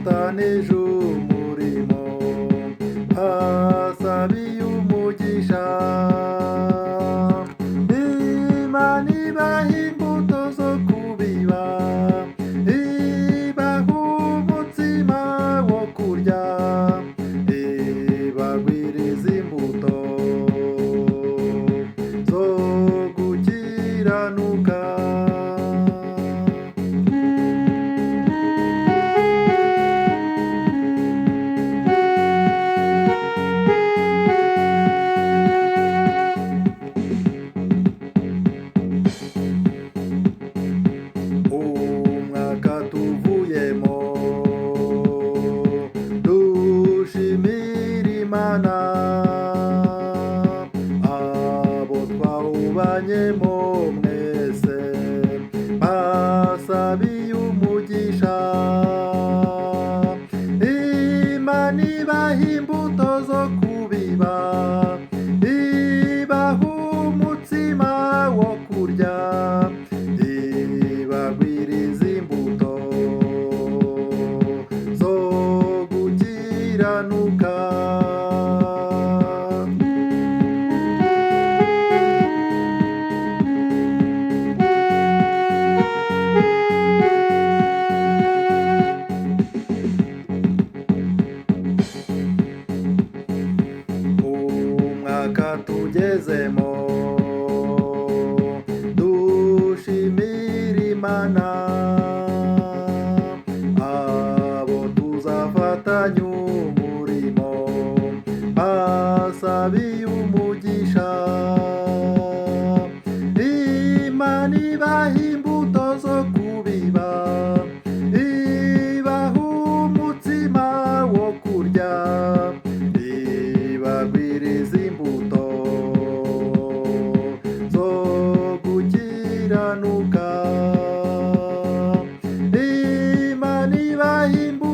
bafatanije umurimo basabiye umugisha. Imana ibaha imbuto zo kubiba, ibaha umutsima wo kurya, ibagwiriza imbuto zo gukiranuka. Umwaka tuvuyemo dushimira Imana, abo twawubanyemo mwese basabiye umugisha. Imana ibaha imbuto zo kubiba, ibaha umutsima wo kurya, ibagwiriza imbuto zo gukiranuka. Umwaka tugezemo dushimira Imana, abo tuzafatanya umurimo basabiye umugisha. Imana ibaha imbuto zo kubiba, ibaha umutsima wo kurya, ibagwiriza imbuto zo gukiranuka. Imana ibaha imbuto